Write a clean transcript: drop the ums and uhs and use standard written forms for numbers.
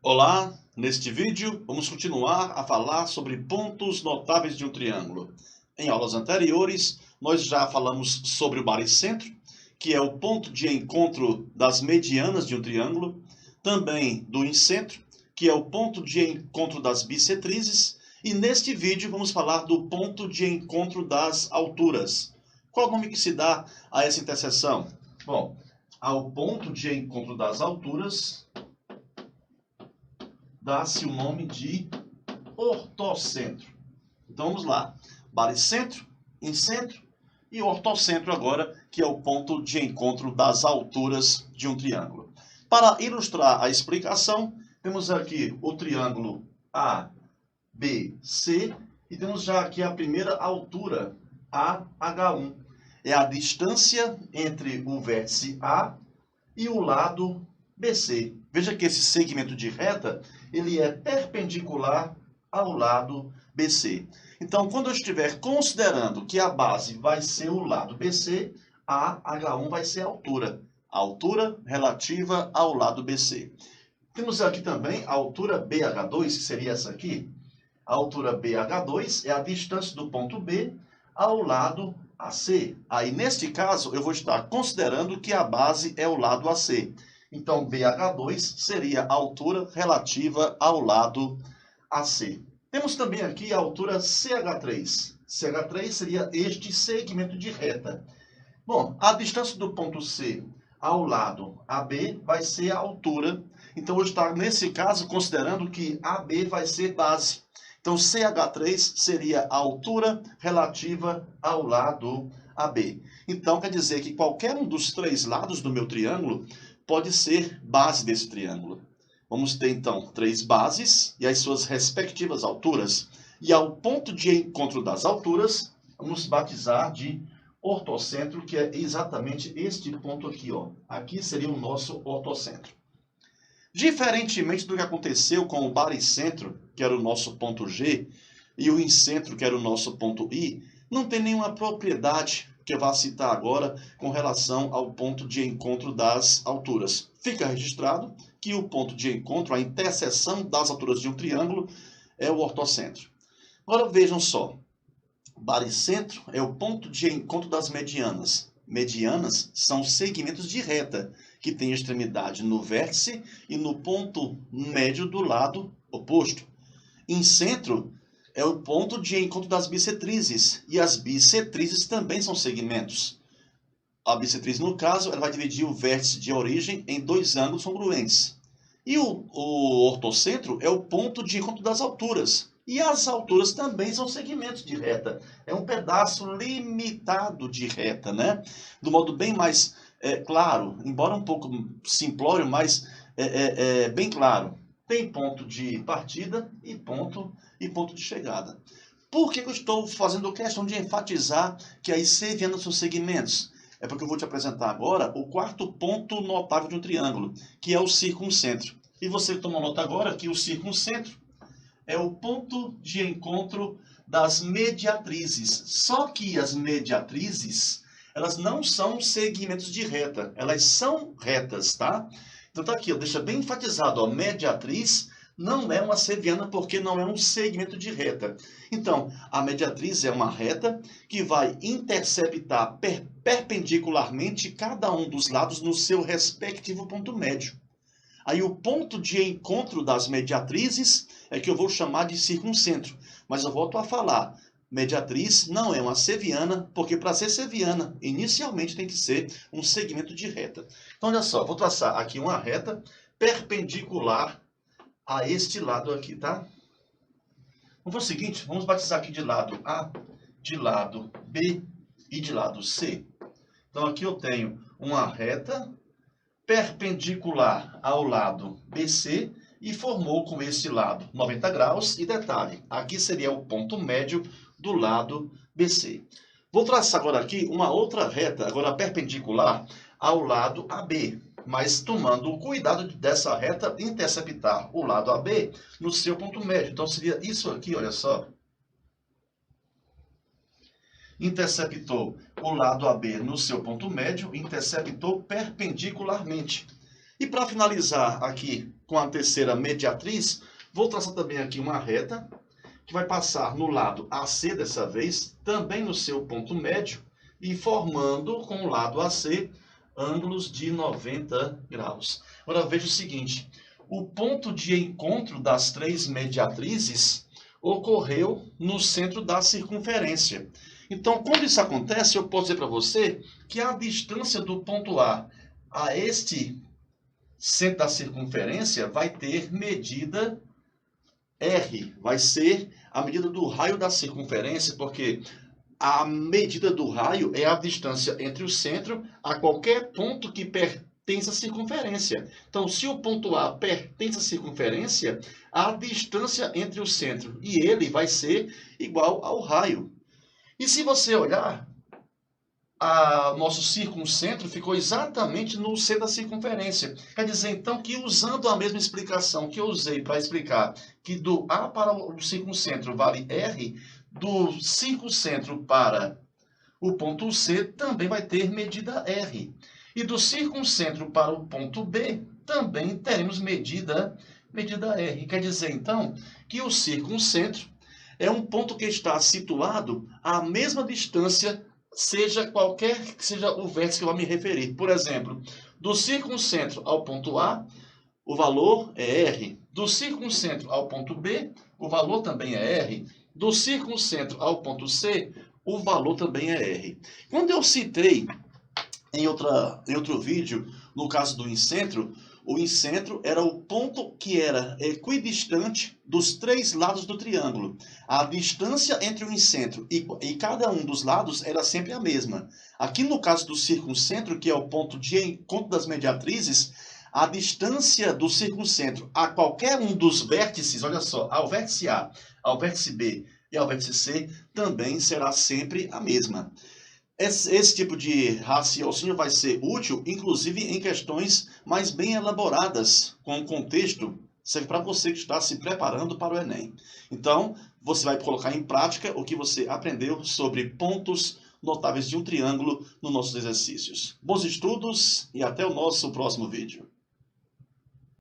Olá, neste vídeo vamos continuar a falar sobre pontos notáveis de um triângulo. Em aulas anteriores, nós já falamos sobre o baricentro, que é o ponto de encontro das medianas de um triângulo, também do incentro, que é o ponto de encontro das bissetrizes, e neste vídeo vamos falar do ponto de encontro das alturas. Qual o nome que se dá a essa interseção? Bom, ao ponto de encontro das alturas dá-se o nome de ortocentro. Então vamos lá. Baricentro, incentro e ortocentro agora, que é o ponto de encontro das alturas de um triângulo. Para ilustrar a explicação, temos aqui o triângulo ABC e temos já aqui a primeira altura, AH1. É a distância entre o vértice A e o lado BC. Veja que esse segmento de reta, ele é perpendicular ao lado BC. Então, quando eu estiver considerando que a base vai ser o lado BC, a H1 vai ser a altura relativa ao lado BC. Temos aqui também a altura BH2, que seria essa aqui. A altura BH2 é a distância do ponto B ao lado AC. Aí, neste caso, eu vou estar considerando que a base é o lado AC. Então, BH2 seria a altura relativa ao lado AC. Temos também aqui a altura CH3. CH3 seria este segmento de reta. Bom, a distância do ponto C ao lado AB vai ser a altura. Então, eu vou estar, nesse caso, considerando que AB vai ser base. Então, CH3 seria a altura relativa ao lado AB. Então, quer dizer que qualquer um dos três lados do meu triângulo pode ser base desse triângulo. Vamos ter, então, três bases e as suas respectivas alturas. E ao ponto de encontro das alturas, vamos batizar de ortocentro, que é exatamente este ponto aqui, ó. Aqui seria o nosso ortocentro. Diferentemente do que aconteceu com o baricentro, que era o nosso ponto G, e o incentro, que era o nosso ponto I, não tem nenhuma propriedade que eu vá citar agora com relação ao ponto de encontro das alturas. Fica registrado que o ponto de encontro, a interseção das alturas de um triângulo, é o ortocentro. Agora vejam só, baricentro é o ponto de encontro das medianas. Medianas são segmentos de reta, que têm extremidade no vértice e no ponto médio do lado oposto. Incentro é o ponto de encontro das bissetrizes, e as bissetrizes também são segmentos. A bissetriz, no caso, ela vai dividir o vértice de origem em dois ângulos congruentes. E o ortocentro é o ponto de encontro das alturas. E as alturas também são segmentos de reta. É um pedaço limitado de reta, né? Do modo bem mais claro, embora um pouco simplório, mas bem claro. Tem ponto de partida e ponto de chegada. Por que eu estou fazendo questão de enfatizar que as sevianas são segmentos? É porque eu vou te apresentar agora o quarto ponto notável de um triângulo, que é o circuncentro. E você toma nota agora que o circuncentro é o ponto de encontro das mediatrizes. Só que as mediatrizes, elas não são segmentos de reta, elas são retas, tá? Então tá aqui, ó, deixa bem enfatizado, ó, mediatriz não é uma seviana porque não é um segmento de reta. Então, a mediatriz é uma reta que vai interceptar perpendicularmente cada um dos lados no seu respectivo ponto médio. Aí o ponto de encontro das mediatrizes é que eu vou chamar de circuncentro. Mas eu volto a falar, mediatriz não é uma seviana, porque para ser seviana, inicialmente tem que ser um segmento de reta. Então, olha só, vou traçar aqui uma reta perpendicular a este lado aqui, tá? Vamos fazer o seguinte, vamos batizar aqui de lado A, de lado B e de lado C. Então, aqui eu tenho uma reta perpendicular ao lado BC e formou com este lado 90 graus. E detalhe, aqui seria o ponto médio do lado BC. Vou traçar agora aqui uma outra reta, agora perpendicular ao lado AB, mas tomando o cuidado dessa reta interceptar o lado AB no seu ponto médio. Então seria isso aqui, olha só. Interceptou o lado AB no seu ponto médio, interceptou perpendicularmente. E para finalizar aqui com a terceira mediatriz, vou traçar também aqui uma reta que vai passar no lado AC dessa vez, também no seu ponto médio, e formando com o lado AC ângulos de 90 graus. Agora veja o seguinte, o ponto de encontro das três mediatrizes ocorreu no centro da circunferência. Então, quando isso acontece, eu posso dizer para você que a distância do ponto A a este centro da circunferência vai ter medida R, vai ser a medida do raio da circunferência, porque a medida do raio é a distância entre o centro a qualquer ponto que pertence à circunferência. Então, se o ponto A pertence à circunferência, a distância entre o centro e ele vai ser igual ao raio. E se você olhar, nosso circuncentro ficou exatamente no centro da circunferência. Quer dizer, então, que usando a mesma explicação que eu usei para explicar que do A para o circuncentro vale R, do circuncentro para o ponto C também vai ter medida R. E do circuncentro para o ponto B também teremos medida R. Quer dizer, então, que o circuncentro é um ponto que está situado à mesma distância, seja qualquer que seja o vértice que eu vou me referir. Por exemplo, do circuncentro ao ponto A, o valor é R. Do circuncentro ao ponto B, o valor também é R. Do circuncentro ao ponto C, o valor também é R. Quando eu citei em outro vídeo, no caso do incentro, o incentro era o ponto que era equidistante dos três lados do triângulo. A distância entre o incentro e cada um dos lados era sempre a mesma. Aqui no caso do circuncentro, que é o ponto de encontro das mediatrizes, a distância do circuncentro a qualquer um dos vértices, olha só, ao vértice A, ao vértice B e ao vértice C, também será sempre a mesma. Esse tipo de raciocínio vai ser útil, inclusive em questões mais bem elaboradas, com contexto, serve para você que está se preparando para o Enem. Então, você vai colocar em prática o que você aprendeu sobre pontos notáveis de um triângulo nos nossos exercícios. Bons estudos e até o nosso próximo vídeo.